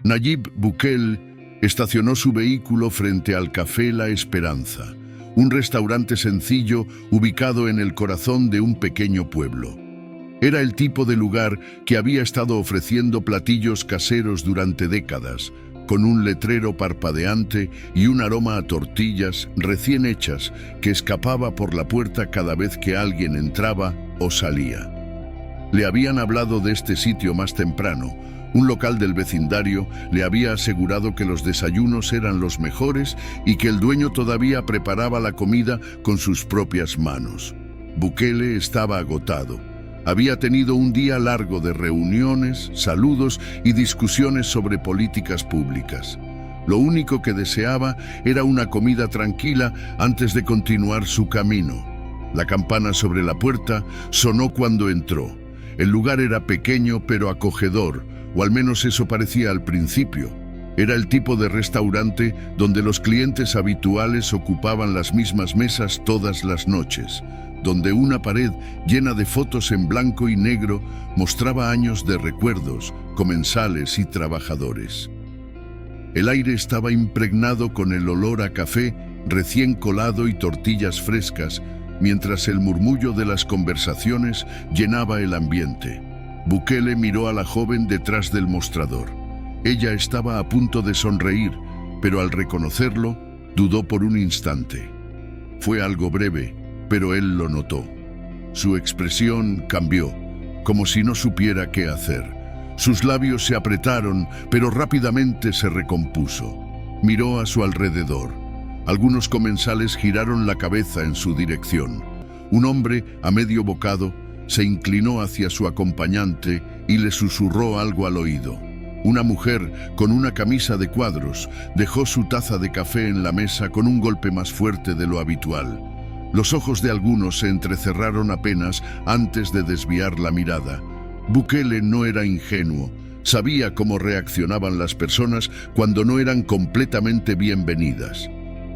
Nayib Bukele estacionó su vehículo frente al Café La Esperanza, un restaurante sencillo ubicado en el corazón de un pequeño pueblo. Era el tipo de lugar que había estado ofreciendo platillos caseros durante décadas, con un letrero parpadeante y un aroma a tortillas recién hechas que escapaba por la puerta cada vez que alguien entraba o salía. Le habían hablado de este sitio más temprano. Un local del vecindario le había asegurado que los desayunos eran los mejores y que el dueño todavía preparaba la comida con sus propias manos. Bukele estaba agotado. Había tenido un día largo de reuniones, saludos y discusiones sobre políticas públicas. Lo único que deseaba era una comida tranquila antes de continuar su camino. La campana sobre la puerta sonó cuando entró. El lugar era pequeño pero acogedor, o al menos eso parecía al principio. Era el tipo de restaurante donde los clientes habituales ocupaban las mismas mesas todas las noches, donde una pared llena de fotos en blanco y negro mostraba años de recuerdos, comensales y trabajadores. El aire estaba impregnado con el olor a café recién colado y tortillas frescas, mientras el murmullo de las conversaciones llenaba el ambiente. Bukele miró a la joven detrás del mostrador. Ella estaba a punto de sonreír, pero al reconocerlo, dudó por un instante. Fue algo breve, pero él lo notó. Su expresión cambió, como si no supiera qué hacer. Sus labios se apretaron, pero rápidamente se recompuso. Miró a su alrededor. Algunos comensales giraron la cabeza en su dirección. Un hombre, a medio bocado, se inclinó hacia su acompañante y le susurró algo al oído. Una mujer, con una camisa de cuadros, dejó su taza de café en la mesa con un golpe más fuerte de lo habitual. Los ojos de algunos se entrecerraron apenas antes de desviar la mirada. Bukele no era ingenuo. Sabía cómo reaccionaban las personas cuando no eran completamente bienvenidas.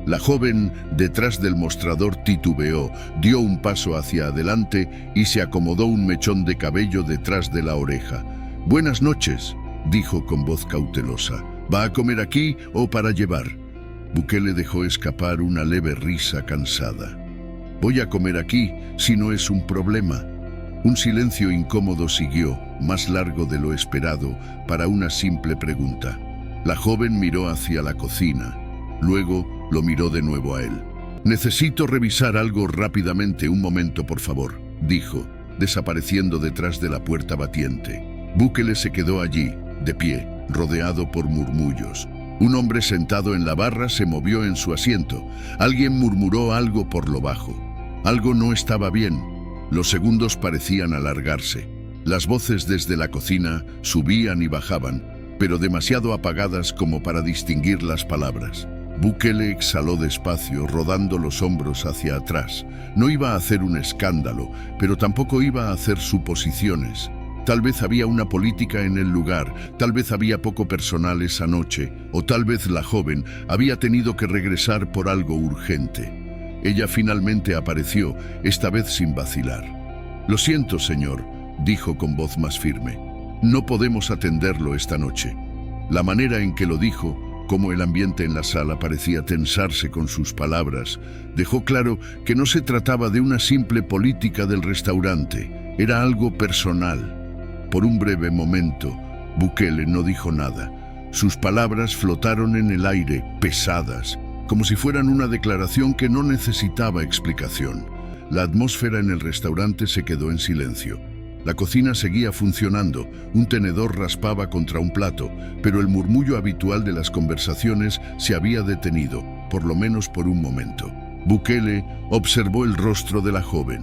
La joven, detrás del mostrador, titubeó, dio un paso hacia adelante y se acomodó un mechón de cabello detrás de la oreja. «Buenas noches», dijo con voz cautelosa. «¿Va a comer aquí o para llevar?» Bukele dejó escapar una leve risa cansada. «Voy a comer aquí, si no es un problema». Un silencio incómodo siguió, más largo de lo esperado, para una simple pregunta. La joven miró hacia la cocina. Luego lo miró de nuevo a él. «Necesito revisar algo rápidamente, un momento, por favor», dijo, desapareciendo detrás de la puerta batiente. Bukele se quedó allí, de pie, rodeado por murmullos. Un hombre sentado en la barra se movió en su asiento. Alguien murmuró algo por lo bajo. Algo no estaba bien. Los segundos parecían alargarse. Las voces desde la cocina subían y bajaban, pero demasiado apagadas como para distinguir las palabras. Bukele exhaló despacio, rodando los hombros hacia atrás. No iba a hacer un escándalo, pero tampoco iba a hacer suposiciones. Tal vez había una política en el lugar, tal vez había poco personal esa noche, o tal vez la joven había tenido que regresar por algo urgente. Ella finalmente apareció, esta vez sin vacilar. «Lo siento, señor», dijo con voz más firme. «No podemos atenderlo esta noche». La manera en que lo dijo, como el ambiente en la sala parecía tensarse con sus palabras, dejó claro que no se trataba de una simple política del restaurante, era algo personal. Por un breve momento, Bukele no dijo nada. Sus palabras flotaron en el aire, pesadas, como si fueran una declaración que no necesitaba explicación. La atmósfera en el restaurante se quedó en silencio. La cocina seguía funcionando, un tenedor raspaba contra un plato, pero el murmullo habitual de las conversaciones se había detenido, por lo menos por un momento. Bukele observó el rostro de la joven.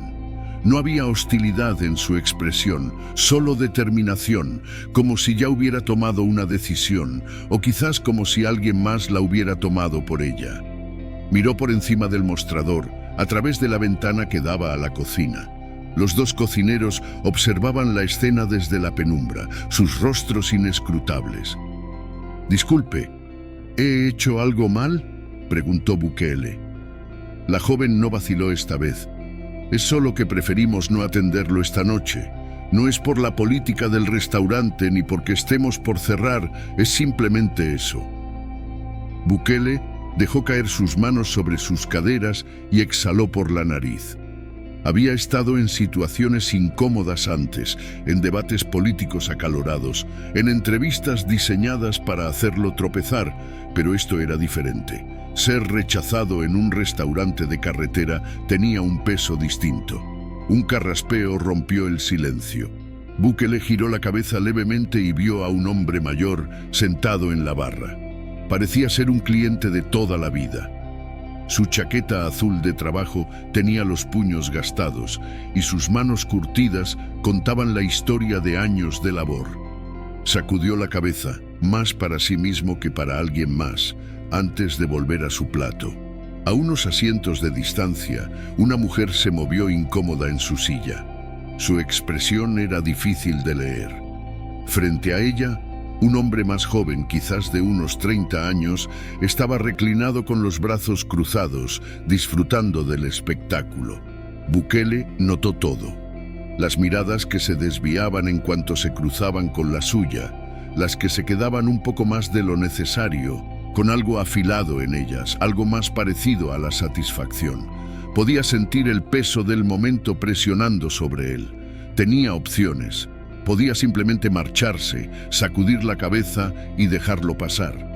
No había hostilidad en su expresión, solo determinación, como si ya hubiera tomado una decisión, o quizás como si alguien más la hubiera tomado por ella. Miró por encima del mostrador, a través de la ventana que daba a la cocina. Los dos cocineros observaban la escena desde la penumbra, sus rostros inescrutables. «Disculpe, ¿he hecho algo mal?», preguntó Bukele. La joven no vaciló esta vez. «Es solo que preferimos no atenderlo esta noche. No es por la política del restaurante ni porque estemos por cerrar, es simplemente eso. Bukele dejó caer sus manos sobre sus caderas y exhaló por la nariz. Había estado en situaciones incómodas antes, en debates políticos acalorados, en entrevistas diseñadas para hacerlo tropezar, pero esto era diferente. Ser rechazado en un restaurante de carretera tenía un peso distinto. Un carraspeo rompió el silencio. Bukele giró la cabeza levemente y vio a un hombre mayor sentado en la barra. Parecía ser un cliente de toda la vida. Su chaqueta azul de trabajo tenía los puños gastados y sus manos curtidas contaban la historia de años de labor. Sacudió la cabeza, más para sí mismo que para alguien más, antes de volver a su plato. A unos asientos de distancia, una mujer se movió incómoda en su silla. Su expresión era difícil de leer. Frente a ella, un hombre más joven, quizás de unos 30 años, estaba reclinado con los brazos cruzados, disfrutando del espectáculo. Bukele notó todo. Las miradas que se desviaban en cuanto se cruzaban con la suya, las que se quedaban un poco más de lo necesario, con algo afilado en ellas, algo más parecido a la satisfacción. Podía sentir el peso del momento presionando sobre él. Tenía opciones. Podía simplemente marcharse, sacudir la cabeza y dejarlo pasar.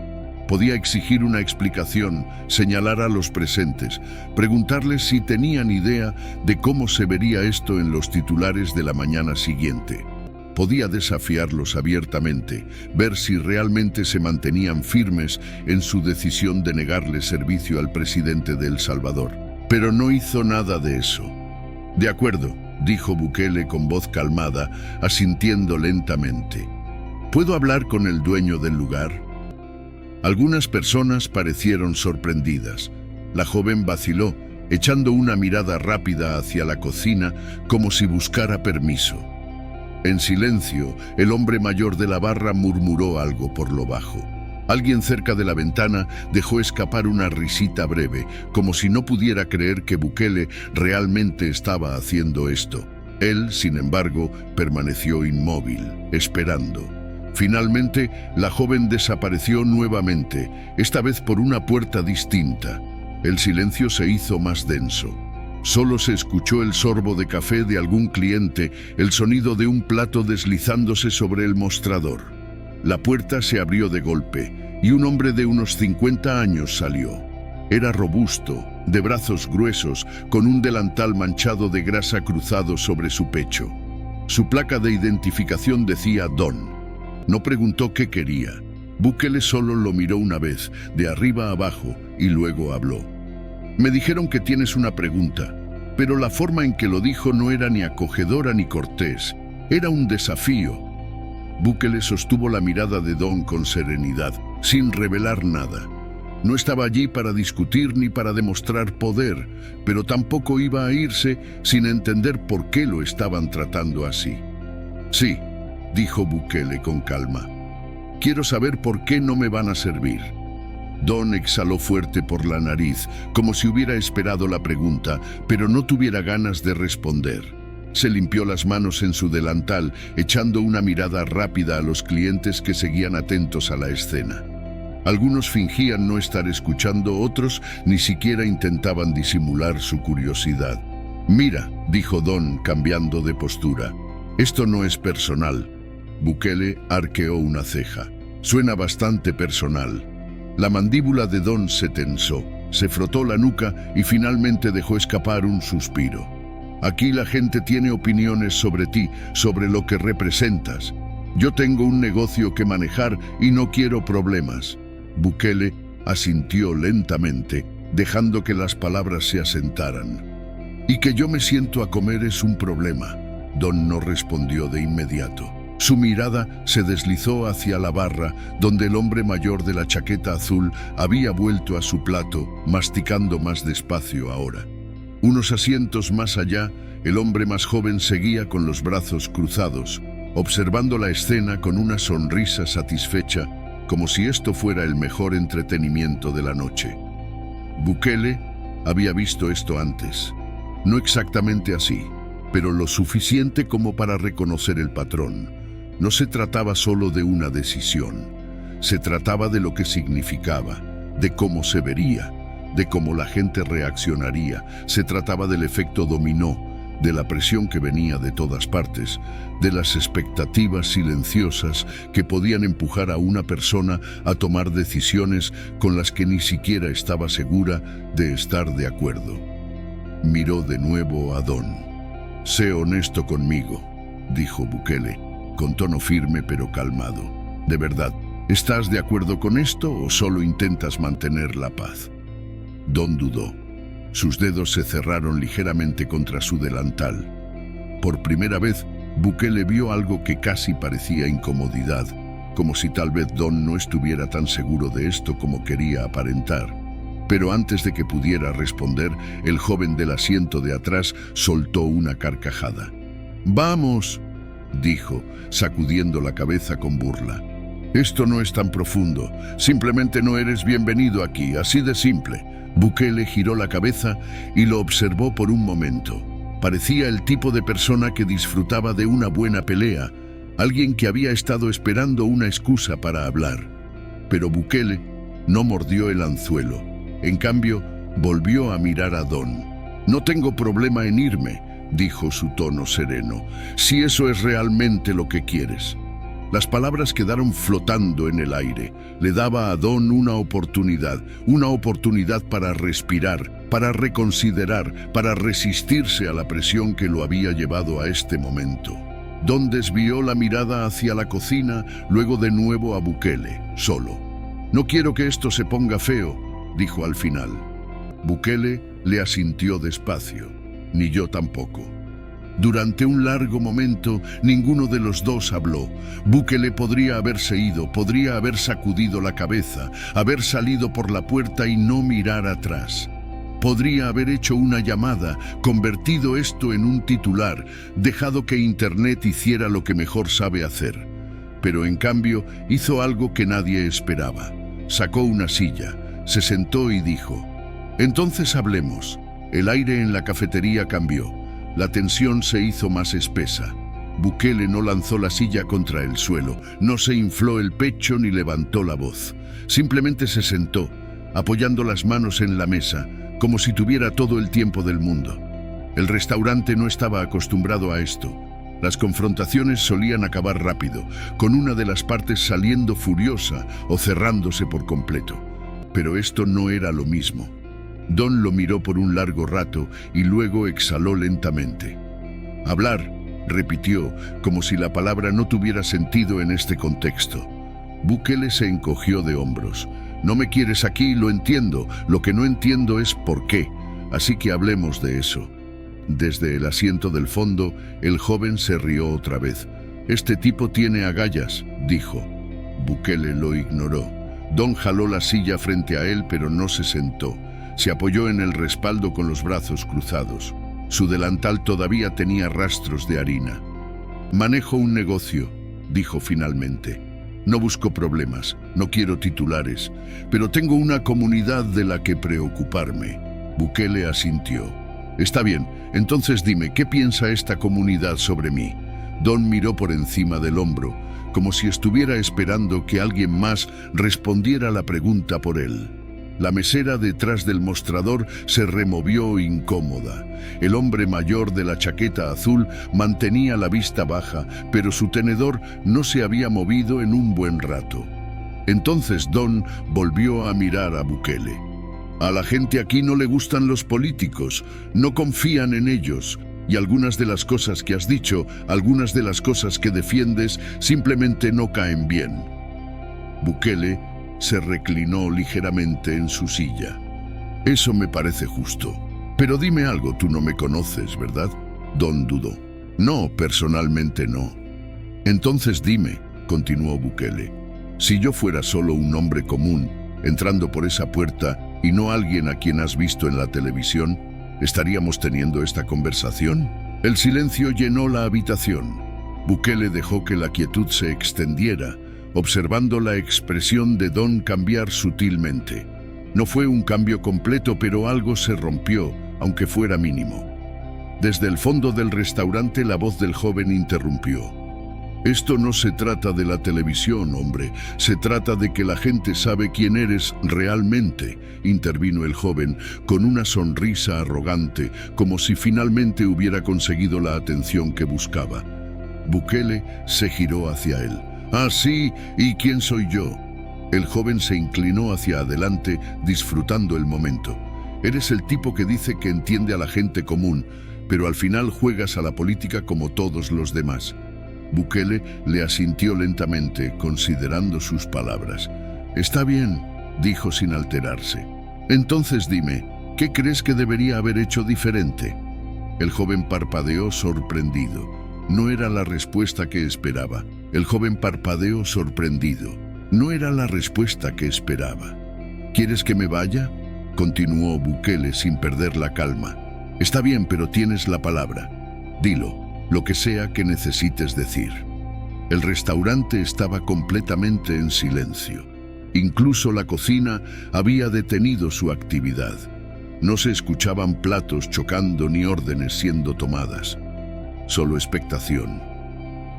Podía exigir una explicación, señalar a los presentes, preguntarles si tenían idea de cómo se vería esto en los titulares de la mañana siguiente. Podía desafiarlos abiertamente, ver si realmente se mantenían firmes en su decisión de negarle servicio al presidente de El Salvador. Pero no hizo nada de eso. De acuerdo, dijo Bukele con voz calmada, asintiendo lentamente. ¿Puedo hablar con el dueño del lugar? Algunas personas parecieron sorprendidas. La joven vaciló, echando una mirada rápida hacia la cocina como si buscara permiso. En silencio, el hombre mayor de la barra murmuró algo por lo bajo. Alguien cerca de la ventana dejó escapar una risita breve, como si no pudiera creer que Bukele realmente estaba haciendo esto. Él, sin embargo, permaneció inmóvil, esperando. Finalmente, la joven desapareció nuevamente, esta vez por una puerta distinta. El silencio se hizo más denso. Solo se escuchó el sorbo de café de algún cliente, el sonido de un plato deslizándose sobre el mostrador. La puerta se abrió de golpe y un hombre de unos 50 años salió. Era robusto, de brazos gruesos, con un delantal manchado de grasa cruzado sobre su pecho. Su placa de identificación decía Don. No preguntó qué quería. Bukele solo lo miró una vez, de arriba a abajo, y luego habló. Me dijeron que tienes una pregunta, pero la forma en que lo dijo no era ni acogedora ni cortés. Era un desafío. Bukele sostuvo la mirada de Don con serenidad, sin revelar nada. No estaba allí para discutir ni para demostrar poder, pero tampoco iba a irse sin entender por qué lo estaban tratando así. Sí, dijo Bukele con calma. Quiero saber por qué no me van a servir. Don exhaló fuerte por la nariz, como si hubiera esperado la pregunta, pero no tuviera ganas de responder. Se limpió las manos en su delantal, echando una mirada rápida a los clientes que seguían atentos a la escena. Algunos fingían no estar escuchando, otros ni siquiera intentaban disimular su curiosidad. Mira, dijo Don, cambiando de postura. Esto no es personal. Bukele arqueó una ceja. Suena bastante personal. La mandíbula de Don se tensó, se frotó la nuca y finalmente dejó escapar un suspiro. Aquí la gente tiene opiniones sobre ti, sobre lo que representas. Yo tengo un negocio que manejar y no quiero problemas. Bukele asintió lentamente, dejando que las palabras se asentaran. Y que yo me siento a comer es un problema. Don no respondió de inmediato. Su mirada se deslizó hacia la barra, donde el hombre mayor de la chaqueta azul había vuelto a su plato, masticando más despacio ahora. Unos asientos más allá, el hombre más joven seguía con los brazos cruzados, observando la escena con una sonrisa satisfecha, como si esto fuera el mejor entretenimiento de la noche. Bukele había visto esto antes. No exactamente así, pero lo suficiente como para reconocer el patrón. No se trataba solo de una decisión, se trataba de lo que significaba, de cómo se vería, de cómo la gente reaccionaría. Se trataba del efecto dominó, de la presión que venía de todas partes, de las expectativas silenciosas que podían empujar a una persona a tomar decisiones con las que ni siquiera estaba segura de estar de acuerdo. Miró de nuevo a Don. «Sé honesto conmigo», dijo Bukele, con tono firme pero calmado. «¿De verdad, estás de acuerdo con esto o solo intentas mantener la paz?» Don dudó. Sus dedos se cerraron ligeramente contra su delantal. Por primera vez, Bukele vio algo que casi parecía incomodidad, como si tal vez Don no estuviera tan seguro de esto como quería aparentar. Pero antes de que pudiera responder, el joven del asiento de atrás soltó una carcajada. «Vamos», dijo, sacudiendo la cabeza con burla. «Esto no es tan profundo. Simplemente no eres bienvenido aquí, así de simple». Bukele giró la cabeza y lo observó por un momento. Parecía el tipo de persona que disfrutaba de una buena pelea, alguien que había estado esperando una excusa para hablar. Pero Bukele no mordió el anzuelo. En cambio, volvió a mirar a Don. «No tengo problema en irme», dijo su tono sereno, «si eso es realmente lo que quieres». Las palabras quedaron flotando en el aire. Le daba a Don una oportunidad para respirar, para reconsiderar, para resistirse a la presión que lo había llevado a este momento. Don desvió la mirada hacia la cocina, luego de nuevo a Bukele, solo. «No quiero que esto se ponga feo», dijo al final. Bukele le asintió despacio. «Ni yo tampoco». Durante un largo momento, ninguno de los dos habló. Bukele podría haberse ido, podría haber sacudido la cabeza, haber salido por la puerta y no mirar atrás. Podría haber hecho una llamada, convertido esto en un titular, dejado que Internet hiciera lo que mejor sabe hacer. Pero en cambio, hizo algo que nadie esperaba. Sacó una silla, se sentó y dijo: «Entonces hablemos». El aire en la cafetería cambió. La tensión se hizo más espesa. Bukele no lanzó la silla contra el suelo, no se infló el pecho ni levantó la voz. Simplemente se sentó, apoyando las manos en la mesa, como si tuviera todo el tiempo del mundo. El restaurante no estaba acostumbrado a esto. Las confrontaciones solían acabar rápido, con una de las partes saliendo furiosa o cerrándose por completo. Pero esto no era lo mismo. Don lo miró por un largo rato y luego exhaló lentamente. «Hablar», repitió, como si la palabra no tuviera sentido en este contexto. Bukele se encogió de hombros. «No me quieres aquí, lo entiendo. Lo que no entiendo es por qué. Así que hablemos de eso». Desde el asiento del fondo, el joven se rió otra vez. «Este tipo tiene agallas», dijo. Bukele lo ignoró. Don jaló la silla frente a él, pero no se sentó. Se apoyó en el respaldo con los brazos cruzados. Su delantal todavía tenía rastros de harina. «Manejo un negocio», dijo finalmente. «No busco problemas, no quiero titulares, pero tengo una comunidad de la que preocuparme». Bukele asintió. «Está bien, entonces dime, ¿qué piensa esta comunidad sobre mí?» Don miró por encima del hombro, como si estuviera esperando que alguien más respondiera la pregunta por él. La mesera detrás del mostrador se removió incómoda. El hombre mayor de la chaqueta azul mantenía la vista baja, pero su tenedor no se había movido en un buen rato. Entonces Don volvió a mirar a Bukele. «A la gente aquí no le gustan los políticos, no confían en ellos, y algunas de las cosas que has dicho, algunas de las cosas que defiendes, simplemente no caen bien». Bukele se reclinó ligeramente en su silla. «Eso me parece justo. Pero dime algo, tú no me conoces, ¿verdad?» Don dudó. «No, personalmente no». «Entonces dime», continuó Bukele, «si yo fuera solo un hombre común, entrando por esa puerta y no alguien a quien has visto en la televisión, ¿estaríamos teniendo esta conversación?» El silencio llenó la habitación. Bukele dejó que la quietud se extendiera, observando la expresión de Don cambiar sutilmente. No fue un cambio completo, pero algo se rompió, aunque fuera mínimo. Desde el fondo del restaurante la voz del joven interrumpió. Esto no se trata de la televisión, hombre. Se trata de que la gente sabe quién eres realmente, intervino el joven, con una sonrisa arrogante, como si finalmente hubiera conseguido la atención que buscaba. Bukele se giró hacia él. «Ah, sí, ¿y quién soy yo?» El joven se inclinó hacia adelante, disfrutando el momento. «Eres el tipo que dice que entiende a la gente común, pero al final juegas a la política como todos los demás». Bukele le asintió lentamente, considerando sus palabras. «Está bien», dijo sin alterarse. «Entonces dime, ¿qué crees que debería haber hecho diferente?» El joven parpadeó sorprendido. No era la respuesta que esperaba. El joven parpadeó sorprendido. No era la respuesta que esperaba. «¿Quieres que me vaya?», continuó Bukele sin perder la calma. «Está bien, pero tienes la palabra. Dilo. Lo que sea que necesites decir». El restaurante estaba completamente en silencio. Incluso la cocina había detenido su actividad. No se escuchaban platos chocando ni órdenes siendo tomadas. Solo expectación.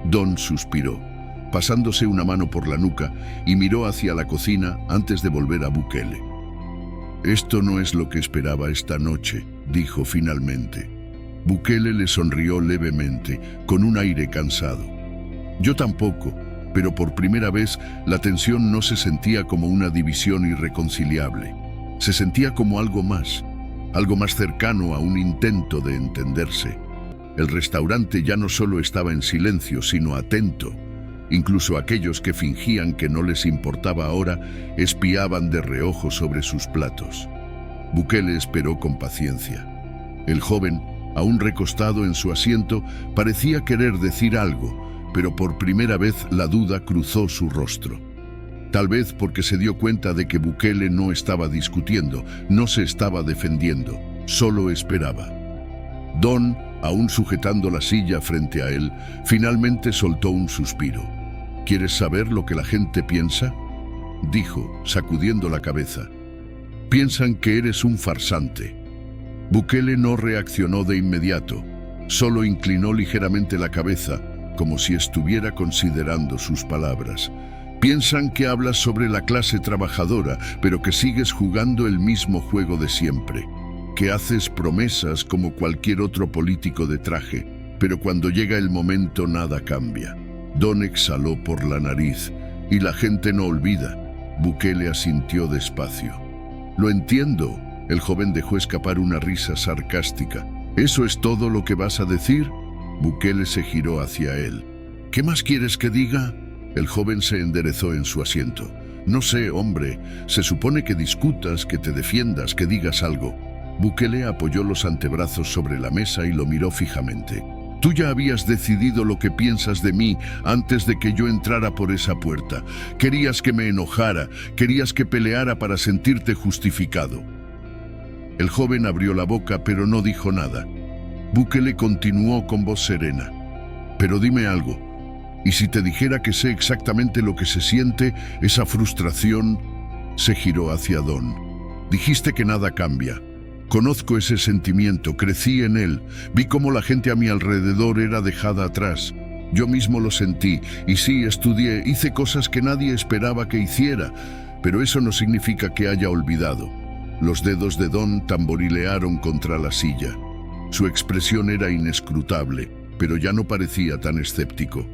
Don suspiró, pasándose una mano por la nuca, y miró hacia la cocina antes de volver a Bukele. «Esto no es lo que esperaba esta noche», dijo finalmente. Bukele le sonrió levemente, con un aire cansado. «Yo tampoco, pero por primera vez la tensión no se sentía como una división irreconciliable. Se sentía como algo más cercano a un intento de entenderse». El restaurante ya no solo estaba en silencio, sino atento. Incluso aquellos que fingían que no les importaba ahora, espiaban de reojo sobre sus platos. Bukele esperó con paciencia. El joven, aún recostado en su asiento, parecía querer decir algo, pero por primera vez la duda cruzó su rostro. Tal vez porque se dio cuenta de que Bukele no estaba discutiendo, no se estaba defendiendo, solo esperaba. Don, aún sujetando la silla frente a él, finalmente soltó un suspiro. «¿Quieres saber lo que la gente piensa?», dijo, sacudiendo la cabeza. «Piensan que eres un farsante». Bukele no reaccionó de inmediato, solo inclinó ligeramente la cabeza, como si estuviera considerando sus palabras. «Piensan que hablas sobre la clase trabajadora, pero que sigues jugando el mismo juego de siempre, que haces promesas como cualquier otro político de traje, pero cuando llega el momento nada cambia». Don exhaló por la nariz, «Y la gente no olvida». Bukele asintió despacio. «Lo entiendo». El joven dejó escapar una risa sarcástica. «¿Eso es todo lo que vas a decir?». Bukele se giró hacia él. «¿Qué más quieres que diga?». El joven se enderezó en su asiento. «No sé, hombre. Se supone que discutas, que te defiendas, que digas algo». Bukele apoyó los antebrazos sobre la mesa y lo miró fijamente. «Tú ya habías decidido lo que piensas de mí antes de que yo entrara por esa puerta. Querías que me enojara, querías que peleara para sentirte justificado». El joven abrió la boca, pero no dijo nada. Bukele continuó con voz serena. «Pero dime algo. ¿Y si te dijera que sé exactamente lo que se siente, esa frustración?». Se giró hacia Don. «Dijiste que nada cambia. Conozco ese sentimiento, crecí en él, vi cómo la gente a mi alrededor era dejada atrás. Yo mismo lo sentí, y sí, estudié, hice cosas que nadie esperaba que hiciera, pero eso no significa que haya olvidado». Los dedos de Don tamborilearon contra la silla. Su expresión era inescrutable, pero ya no parecía tan escéptico.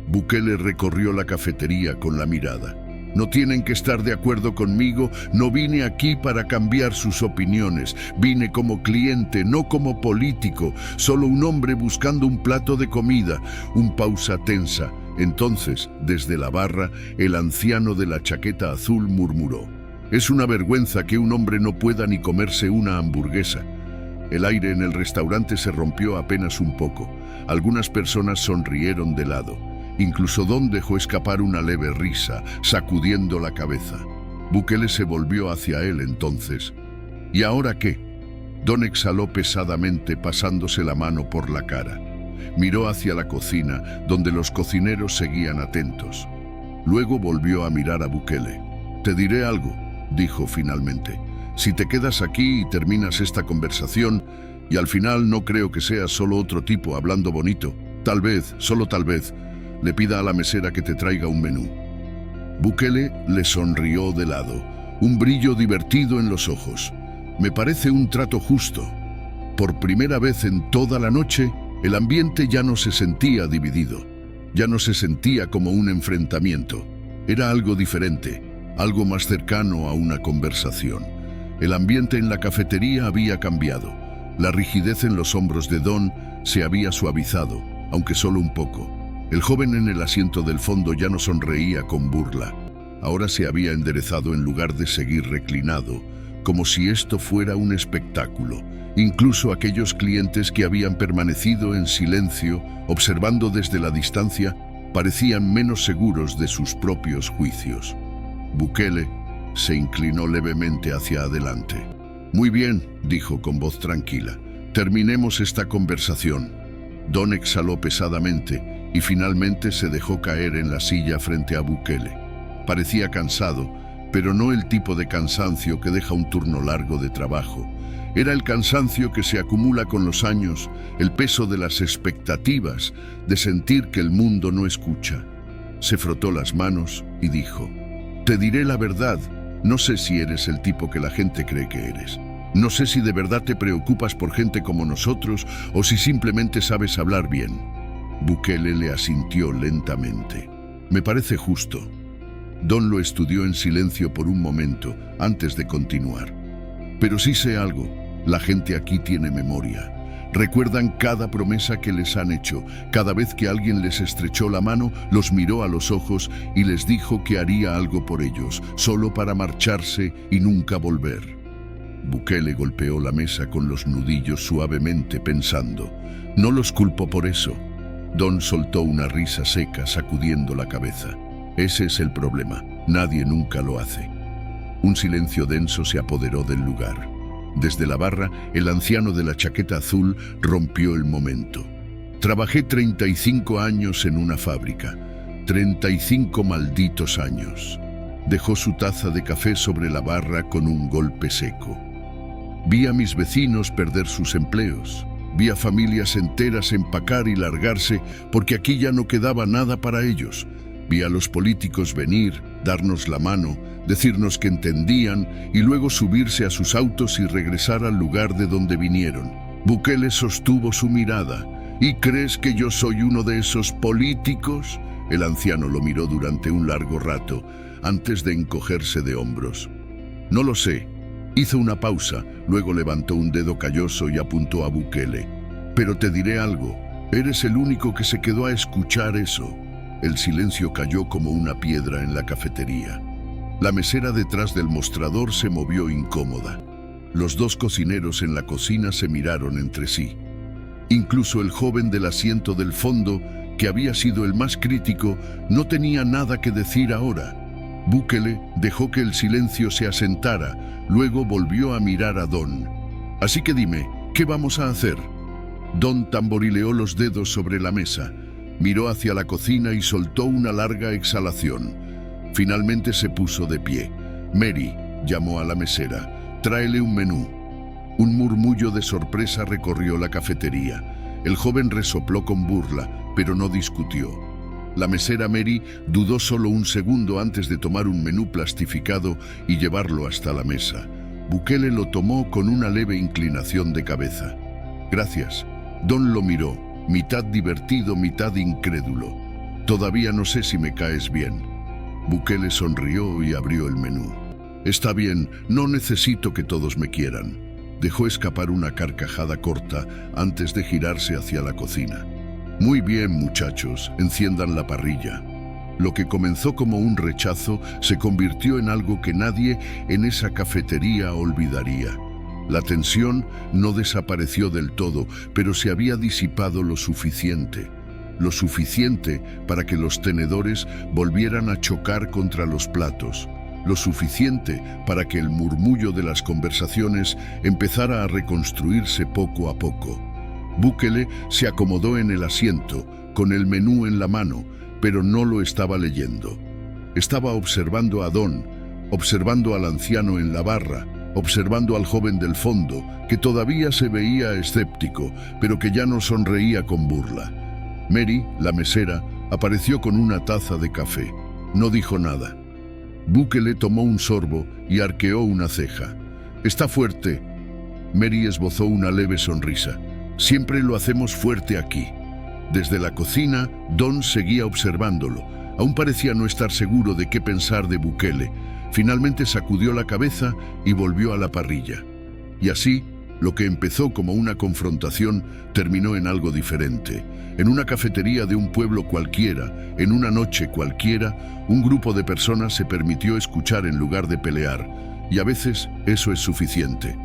Bukele recorrió la cafetería con la mirada. «No tienen que estar de acuerdo conmigo, no vine aquí para cambiar sus opiniones. Vine como cliente, no como político, solo un hombre buscando un plato de comida». Un pausa tensa. Entonces, desde la barra, el anciano de la chaqueta azul murmuró: «Es una vergüenza que un hombre no pueda ni comerse una hamburguesa». El aire en el restaurante se rompió apenas un poco. Algunas personas sonrieron de lado. Incluso Don dejó escapar una leve risa, sacudiendo la cabeza. Bukele se volvió hacia él entonces. «¿Y ahora qué?». Don exhaló pesadamente, pasándose la mano por la cara. Miró hacia la cocina, donde los cocineros seguían atentos. Luego volvió a mirar a Bukele. «Te diré algo», dijo finalmente. «Si te quedas aquí y terminas esta conversación, Y al final no creo que sea solo otro tipo hablando bonito. Tal vez, solo tal vez, le pida a la mesera que te traiga un menú. Bukele le sonrió de lado, un brillo divertido en los ojos. Me parece un trato justo. Por primera vez en toda la noche, el ambiente ya no se sentía dividido. Ya no se sentía como un enfrentamiento. Era algo diferente, algo más cercano a una conversación. El ambiente en la cafetería había cambiado. La rigidez en los hombros de Don se había suavizado, aunque solo un poco. El joven en el asiento del fondo ya no sonreía con burla. Ahora se había enderezado en lugar de seguir reclinado, como si esto fuera un espectáculo. Incluso aquellos clientes que habían permanecido en silencio, observando desde la distancia, parecían menos seguros de sus propios juicios. Bukele se inclinó levemente hacia adelante. «Muy bien», dijo con voz tranquila. «Terminemos esta conversación». Don exhaló pesadamente y finalmente se dejó caer en la silla frente a Bukele. Parecía cansado, pero no el tipo de cansancio que deja un turno largo de trabajo. Era el cansancio que se acumula con los años, el peso de las expectativas, de sentir que el mundo no escucha. Se frotó las manos y dijo: «Te diré la verdad, no sé si eres el tipo que la gente cree que eres. No sé si de verdad te preocupas por gente como nosotros o si simplemente sabes hablar bien». Bukele le asintió lentamente. «Me parece justo». Don lo estudió en silencio por un momento antes de continuar. «Pero sí sé algo, la gente aquí tiene memoria. Recuerdan cada promesa que les han hecho. Cada vez que alguien les estrechó la mano, los miró a los ojos y les dijo que haría algo por ellos, solo para marcharse y nunca volver». Bukele golpeó la mesa con los nudillos suavemente, pensando: «No los culpo por eso». Don soltó una risa seca, sacudiendo la cabeza. «Ese es el problema. Nadie nunca lo hace». Un silencio denso se apoderó del lugar. Desde la barra, el anciano de la chaqueta azul rompió el momento. «Trabajé 35 años en una fábrica. 35 malditos años». Dejó su taza de café sobre la barra con un golpe seco. «Vi a mis vecinos perder sus empleos. Vi a familias enteras empacar y largarse porque aquí ya no quedaba nada para ellos. Vi a los políticos venir, darnos la mano, decirnos que entendían y luego subirse a sus autos y regresar al lugar de donde vinieron». Bukele sostuvo su mirada. «¿Y crees que yo soy uno de esos políticos?». El anciano lo miró durante un largo rato, antes de encogerse de hombros. «No lo sé». Hizo una pausa, luego levantó un dedo calloso y apuntó a Bukele. «Pero te diré algo, eres el único que se quedó a escuchar eso». El silencio cayó como una piedra en la cafetería. La mesera detrás del mostrador se movió incómoda. Los dos cocineros en la cocina se miraron entre sí. Incluso el joven del asiento del fondo, que había sido el más crítico, no tenía nada que decir ahora. Bukele dejó que el silencio se asentara, luego volvió a mirar a Don. «Así que dime, ¿qué vamos a hacer?». Don tamborileó los dedos sobre la mesa, miró hacia la cocina y soltó una larga exhalación. Finalmente se puso de pie. «Mary», llamó a la mesera, «tráele un menú». Un murmullo de sorpresa recorrió la cafetería. El joven resopló con burla, pero no discutió. La mesera Mary dudó solo un segundo antes de tomar un menú plastificado y llevarlo hasta la mesa. Bukele lo tomó con una leve inclinación de cabeza. «Gracias». Don lo miró, mitad divertido, mitad incrédulo. «Todavía no sé si me caes bien». Bukele sonrió y abrió el menú. «Está bien, no necesito que todos me quieran». Dejó escapar una carcajada corta antes de girarse hacia la cocina. «Muy bien, muchachos, enciendan la parrilla». Lo que comenzó como un rechazo se convirtió en algo que nadie en esa cafetería olvidaría. La tensión no desapareció del todo, pero se había disipado lo suficiente para que los tenedores volvieran a chocar contra los platos, lo suficiente para que el murmullo de las conversaciones empezara a reconstruirse poco a poco. Bukele se acomodó en el asiento, con el menú en la mano, pero no lo estaba leyendo. Estaba observando a Don, observando al anciano en la barra, observando al joven del fondo, que todavía se veía escéptico, pero que ya no sonreía con burla. Mary, la mesera, apareció con una taza de café. No dijo nada. Bukele tomó un sorbo y arqueó una ceja. «Está fuerte». Mary esbozó una leve sonrisa. «Siempre lo hacemos fuerte aquí». Desde la cocina, Don seguía observándolo. Aún parecía no estar seguro de qué pensar de Bukele. Finalmente sacudió la cabeza y volvió a la parrilla. Y así, lo que empezó como una confrontación terminó en algo diferente. En una cafetería de un pueblo cualquiera, en una noche cualquiera, un grupo de personas se permitió escuchar en lugar de pelear. Y a veces eso es suficiente.